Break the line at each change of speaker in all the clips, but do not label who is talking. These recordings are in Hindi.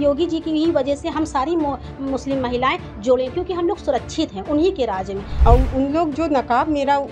योगी जी की ही वजह से हम सारी मुस्लिम महिलाएं जुड़े, क्योंकि हम लोग सुरक्षित हैं उन्हीं के राज में।
और उन लोग जो नकाब मेरा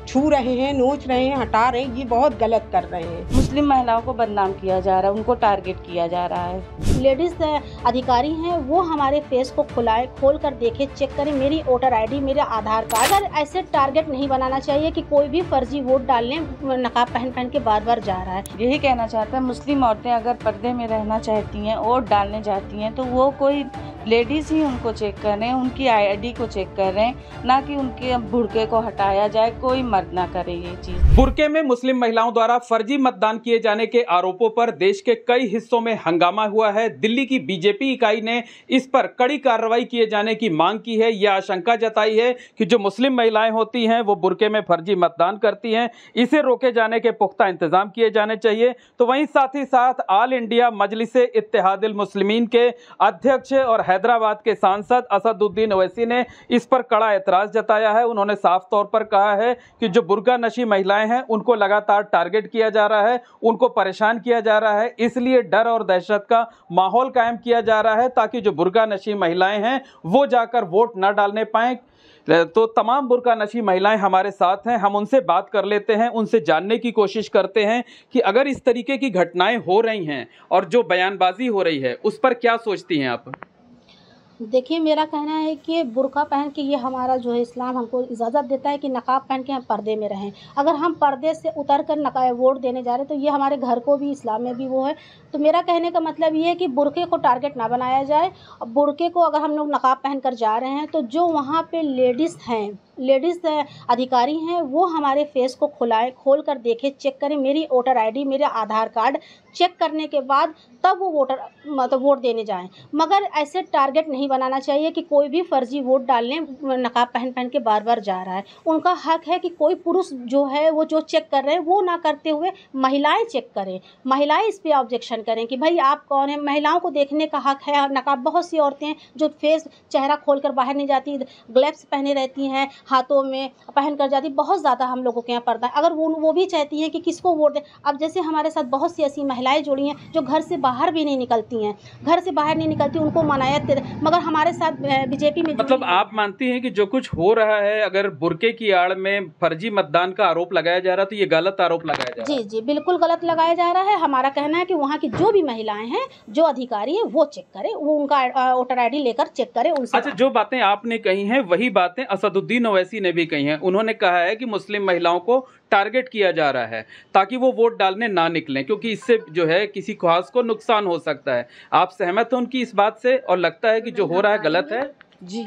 छू रहे हैं, नोच रहे हैं, हटा रहे हैं, ये बहुत गलत कर रहे हैं।
मुस्लिम महिलाओं को बदनाम किया जा रहा है, उनको टारगेट किया जा रहा है।
लेडीज अधिकारी हैं वो हमारे फेस को खोल कर देखे, चेक करें मेरी वोटर आईडी, मेरा आधार कार्ड। अगर ऐसे टारगेट नहीं बनाना चाहिए कि कोई भी फर्जी वोट डालने नकाब पहन के बार जा रहा है।
यही कहना चाहते हैं, मुस्लिम औरतें अगर पर्दे में रहना चाहती हैं, वोट डालने जाती हैं, तो वो कोई लेडीज ही उनको चेक कर रहे हैं, उनकी आईडी को चेक कर रहे हैं, ना कि उनके बुर्के को हटाया जाए। कोई मर्द ना करे ये चीज।
बुर्के में मुस्लिम महिलाओं द्वारा फर्जी मतदान किए जाने के आरोपों पर देश के कई हिस्सों में हंगामा हुआ है। दिल्ली की बीजेपी इकाई ने इस पर कड़ी कार्रवाई किए जाने की मांग की है। यह आशंका जताई है कि जो मुस्लिम महिलाएं होती हैं वो बुर्के में फर्जी मतदान करती हैं, इसे रोके जाने के पुख्ता इंतजाम किए जाने चाहिए। तो वहीं साथ ही साथ ऑल इंडिया मजलिसे इत्तेहादुल मुस्लिमीन के अध्यक्ष और हैदराबाद के सांसद असदुद्दीन ओवैसी ने इस पर कड़ा एतराज जताया है। उन्होंने साफ तौर पर कहा है कि जो बुर्का नशी महिलाएं हैं उनको लगातार टारगेट किया जा रहा है, उनको परेशान किया जा रहा है, इसलिए डर और दहशत का माहौल कायम किया जा रहा है ताकि जो बुर्का नशी महिलाएं हैं वो जाकर वोट न डालने पाएं। तो तमाम बुर्का नशी महिलाएं हमारे साथ हैं, हम उनसे बात कर लेते हैं, उनसे जानने की कोशिश करते हैं कि अगर इस तरीके की घटनाएं हो रही हैं और जो बयानबाजी हो रही है उस पर क्या सोचती हैं आप?
देखिए, मेरा कहना है कि बुर्का पहन के ये हमारा जो है इस्लाम हमको इजाज़त देता है कि नकाब पहन के हम पर्दे में रहें। अगर हम पर्दे से उतर कर नकाब वोट देने जा रहे हैं तो ये हमारे घर को भी, इस्लाम में भी वो है। तो मेरा कहने का मतलब ये है कि बुर्के को टारगेट ना बनाया जाए। बुर्के को अगर हम लोग नकाब पहन कर जा रहे हैं तो जो वहाँ पे लेडीज़ हैं, लेडीज़ अधिकारी हैं वो हमारे फेस को खोल कर देखे, चेक करें मेरी वोटर आईडी, मेरा आधार कार्ड। चेक करने के बाद तब वो वोट देने जाएं। मगर ऐसे टारगेट नहीं बनाना चाहिए कि कोई भी फर्जी वोट डालने नकाब पहन के बार जा रहा है। उनका हक है कि कोई पुरुष जो है वो जो चेक कर रहे हैं वो ना करते हुए महिलाएं चेक करें, महिलाएं इस पे ऑब्जेक्शन करें कि भाई आप कौन है। महिलाओं को देखने का हक है। नकाब, बहुत सी औरतें हैं जो फेस चेहरा खोल कर बाहर नहीं जाती, ग्लव्स पहने रहती हैं, हाथों में पहन कर जाती। बहुत ज़्यादा हम लोगों के यहाँ पर्दा है। अगर वो भी चाहती हैं कि किसको वोट दें। अब जैसे हमारे साथ बहुत सी ऐसी महिलाएं जुड़ी हैं जो घर से बाहर भी नहीं निकलती हैं, घर से बाहर नहीं निकलती, उनको मनाया, मगर हमारे साथ बीजेपी में
मतलब आप मानती हैं कि जो कुछ हो रहा है, अगर बुर्के की आड़ में फर्जी मतदान का आरोप लगाया जा रहा है तो ये गलत आरोप लगाया जा रहा है?
जी, बिल्कुल गलत लगाया जा रहा है। हमारा कहना है कि वहाँ की जो भी महिलाएं हैं, जो अधिकारी हैं वो चेक करें, वो उनका वोटर आईडी लेकर चेक करें उनसे।
अच्छा, जो बातें आपने कही हैं वही बातें असदुद्दीन ओवैसी ने भी कही हैं। उन्होंने कहा है कि मुस्लिम महिलाओं को टारगेट किया जा रहा है ताकि वो वोट डालने ना निकलें, क्योंकि इससे जो है किसी खास को नुकसान हो सकता है। आप सहमत हो उनकी इस बात से और लगता है कि जो हो रहा है गलत है?
जी।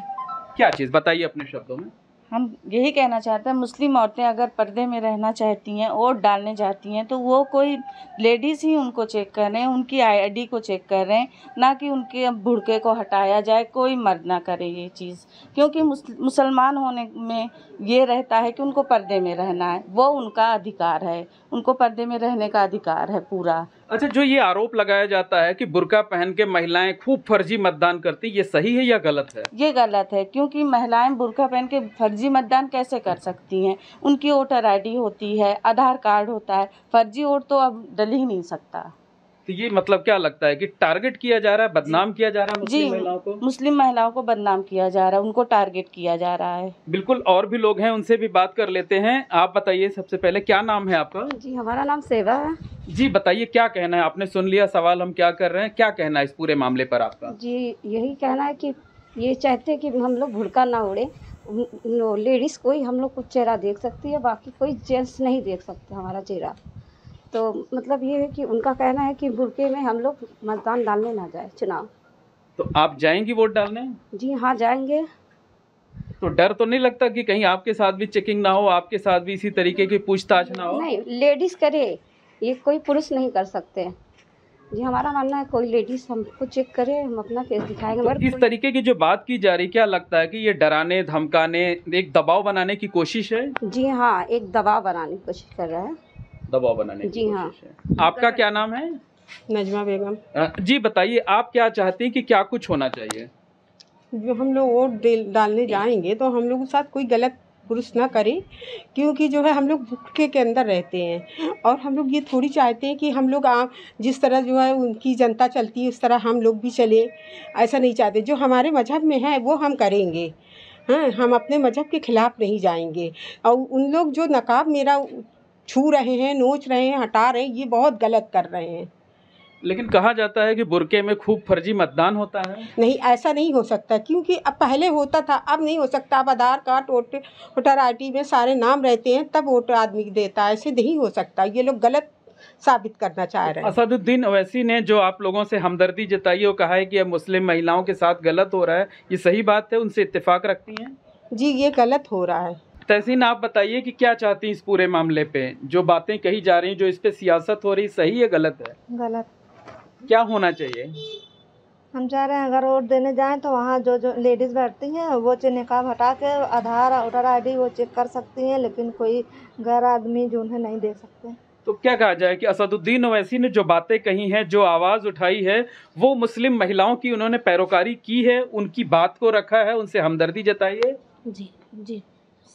क्या चीज़ बताइए अपने शब्दों में।
हम यही कहना चाहते हैं, मुस्लिम औरतें अगर पर्दे में रहना चाहती हैं, वोट डालने जाती हैं, तो वो कोई लेडीज़ ही उनको चेक कर रहे हैं, उनकी आईडी को चेक कर रहे हैं, ना कि उनके बुर्के को हटाया जाए। कोई मर्द ना करे ये चीज़, क्योंकि मुसलमान होने में ये रहता है कि उनको पर्दे में रहना है, वो उनका अधिकार है, उनको पर्दे में रहने का अधिकार है पूरा।
अच्छा, जो ये आरोप लगाया जाता है कि बुर्का पहन के महिलाएं खूब फर्जी मतदान करती, ये सही है या गलत है?
ये गलत है, क्योंकि महिलाएं बुर्का पहन के फर्जी मतदान कैसे कर सकती हैं? उनकी वोटर आईडी होती है, आधार कार्ड होता है, फर्जी वोट तो अब डल ही नहीं सकता।
तो ये मतलब क्या लगता है कि टारगेट किया जा रहा है, बदनाम किया जा रहा है मुस्लिम महिलाओं को?
मुस्लिम महिलाओं को बदनाम किया जा रहा है, उनको टारगेट किया जा रहा है।
बिल्कुल, और भी लोग हैं, उनसे भी बात कर लेते हैं। आप बताइए सबसे पहले, क्या नाम है आपका?
जी, हमारा नाम सेवा है।
जी बताइए, क्या कहना है? आपने सुन लिया सवाल हम क्या कर रहे हैं, क्या कहना है इस पूरे मामले पर आपका?
जी, यही कहना है कि ये चाहते हैं कि हम लोग भुड़का ना उड़े। लेडीज़ कोई हम लोग कुछ चेहरा देख सकती है, बाकी कोई जेंट्स नहीं देख सकते हमारा चेहरा। तो मतलब ये है कि उनका कहना है कि बुर्के में हम लोग मतदान डालने ना जाए चुनाव।
तो आप जाएंगी वोट डालने?
जी हाँ, जाएंगे।
तो डर तो नहीं लगता कि कहीं आपके साथ भी चेकिंग ना हो, आपके साथ भी इसी तरीके की पूछताछ ना हो?
नहीं, लेडीज़ करे, ये कोई पुरुष नहीं कर सकते। जी, हमारा मानना है कोई लेडीज़ हमको चेक करे, हम अपना फेस दिखाएंगे।
तो इस तरीके की जो बात की जा रही, क्या लगता है कि ये डराने धमकाने, एक दबाव बनाने की कोशिश है?
जी हाँ, एक दबाव बनाने की कोशिश कर रहा है।
दबाव बनाने की
जी हाँ।
कोशिश है। आपका क्या नाम है?
नजमा बेगम।
जी बताइए, आप क्या चाहती हैं कि क्या कुछ होना चाहिए?
जो हम लोग वोट डालने जाएंगे तो हम लोगों के साथ कोई गलत पुरुष ना करें, क्योंकि जो है हम लोग भूखे के अंदर रहते हैं और हम लोग ये थोड़ी चाहते हैं कि हम लोग जिस तरह जो है उनकी जनता चलती है उस तरह हम लोग भी चले। ऐसा नहीं चाहते। जो हमारे मजहब में है वो हम करेंगे। हाँ, हम अपने मजहब के खिलाफ नहीं जाएंगे। और उन लोग जो नकाब मेरा छू रहे हैं, नोच रहे हैं, हटा रहे हैं, ये बहुत गलत कर रहे हैं।
लेकिन कहा जाता है कि बुर्के में खूब फर्जी मतदान होता है।
नहीं, ऐसा नहीं हो सकता, क्योंकि अब पहले होता था, अब नहीं हो सकता। अब आधार कार्ड, वोटर ID में सारे नाम रहते हैं, तब वोट आदमी देता है। ऐसे नहीं हो सकता। ये लोग गलत साबित करना चाह रहे हैं।
असदुद्दीन ओवैसी ने जो आप लोगों से हमदर्दी जताई है, वो कहा है कि अब मुस्लिम महिलाओं के साथ गलत हो रहा है, ये सही बात है? उनसे इत्तेफाक रखती हैं?
जी, ये गलत हो रहा है।
तहसीन, आप बताइए कि क्या चाहती हैं इस पूरे मामले पे? जो बातें कही जा रही हैं, जो इस पे सियासत हो रही, सही है गलत है?
गलत।
क्या होना चाहिए?
हम चाह रहे हैं अगर वोट देने जाएं तो वहाँ जो लेडीज़ बैठती हैं वो निकाब हटा के आधार, वोटर ID वो चेक कर सकती हैं, लेकिन कोई गैर आदमी जो उन्हें नहीं दे सकते।
तो क्या कहा जाए कि असदुद्दीन ओवैसी ने जो बातें कही हैं, जो आवाज़ उठाई है, वो मुस्लिम महिलाओं की उन्होंने पैरोकारी की है, उनकी बात को रखा है, उनसे हमदर्दी जताई है?
जी जी,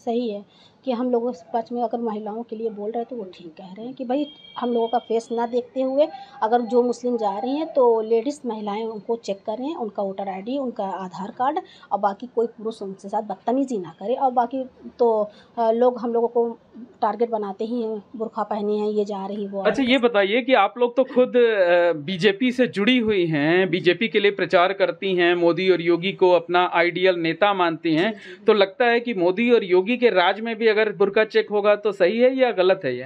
सही है कि हम लोगों के पक्ष में अगर महिलाओं के लिए बोल रहे हैं तो वो ठीक कह रहे हैं कि भाई हम लोगों का फेस ना देखते हुए अगर जो मुस्लिम जा रही हैं तो लेडीज़ महिलाएं उनको चेक करें, उनका वोटर ID, उनका आधार कार्ड, और बाकी कोई पुरुष उनके साथ बदतमीज़ी ना करे। और बाकी तो लोग हम लोगों को टारगेट बनाते ही हैं, बुर्का पहनी है, ये जा रही वो।
अच्छा, ये बताइए कि आप लोग तो खुद बीजेपी से जुड़ी हुई हैं, बीजेपी के लिए प्रचार करती हैं, मोदी और योगी को अपना आइडियल नेता मानती हैं, तो लगता है कि मोदी और योगी के राज में भी अगर बुर्का चेक होगा तो सही है या गलत है? ये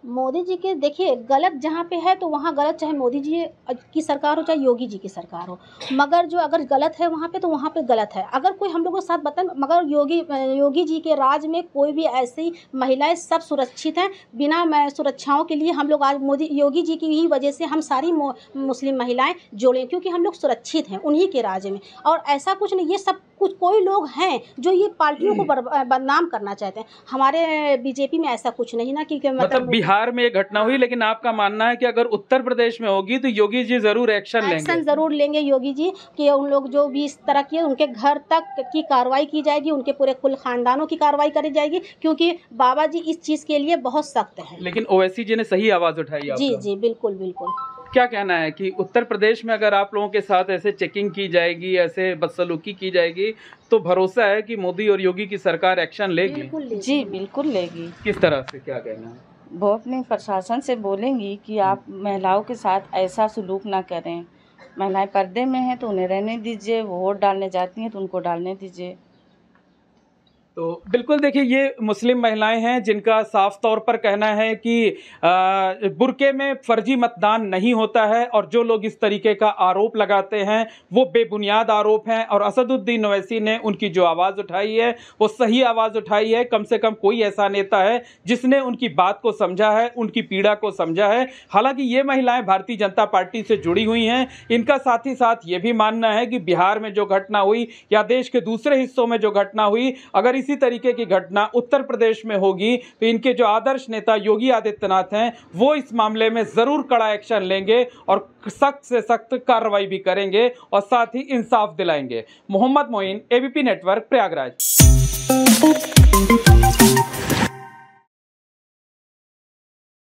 मोदी जी के देखिए गलत जहाँ पे है तो वहाँ गलत, चाहे मोदी जी की सरकार हो चाहे योगी जी की सरकार हो, मगर जो अगर गलत है वहाँ पे तो वहाँ पे गलत है। अगर कोई हम लोगों के साथ बताए, मगर योगी जी के राज में कोई भी ऐसी महिलाएं सब सुरक्षित हैं। बिना सुरक्षाओं के लिए हम लोग आज योगी जी की ही वजह से हम सारी मुस्लिम महिलाएं जोड़ें, क्योंकि हम लोग सुरक्षित हैं उन्हीं के राज में। और ऐसा कुछ नहीं, ये सब कुछ कोई लोग हैं जो ये पार्टियों को बदनाम करना चाहते हैं। हमारे बीजेपी में ऐसा कुछ नहीं ना कि
मतलब बिहार में ये घटना हुई, लेकिन आपका मानना है कि अगर उत्तर प्रदेश में होगी तो योगी जी जरूर एक्शन लेंगे?
एक्शन जरूर लेंगे योगी जी कि उन लोग जो भी इस तरह किए उनके घर तक की कार्रवाई की जाएगी, उनके पूरे कुल खानदानों की कार्रवाई करी जाएगी, क्योंकि बाबा जी इस चीज के लिए बहुत सख्त है।
लेकिन ओवैसी जी ने सही आवाज उठाई।
जी जी, बिल्कुल बिल्कुल।
क्या कहना है कि उत्तर प्रदेश में अगर आप लोगों के साथ ऐसे चेकिंग की जाएगी, ऐसे बदसलूकी की जाएगी, तो भरोसा है कि मोदी और योगी की सरकार एक्शन लेगी?
जी बिल्कुल लेगी।
किस तरह से, क्या कहना है?
वो अपने प्रशासन से बोलेंगी कि आप महिलाओं के साथ ऐसा सलूक ना करें। महिलाएं पर्दे में हैं तो उन्हें रहने दीजिए, वो वोट डालने जाती हैं तो उनको डालने दीजिए।
तो बिल्कुल देखिए, ये मुस्लिम महिलाएं हैं जिनका साफ तौर पर कहना है कि बुर्के में फर्जी मतदान नहीं होता है, और जो लोग इस तरीके का आरोप लगाते हैं वो बेबुनियाद आरोप हैं। और असदुद्दीन ओवैसी ने उनकी जो आवाज़ उठाई है वो सही आवाज़ उठाई है। कम से कम कोई ऐसा नेता है जिसने उनकी बात को समझा है, उनकी पीड़ा को समझा है। हालांकि ये महिलाएं भारतीय जनता पार्टी से जुड़ी हुई हैं। इनका साथ ही साथ ये भी मानना है कि बिहार में जो घटना हुई या देश के दूसरे हिस्सों में जो घटना हुई, अगर इसी तरीके की घटना उत्तर प्रदेश में होगी तो इनके जो आदर्श नेता योगी आदित्यनाथ हैं वो इस मामले में जरूर कड़ा एक्शन लेंगे और सख्त से सख्त कार्रवाई भी करेंगे और साथ ही इंसाफ दिलाएंगे। Mohammad Moin, ABP network, Prayagraj.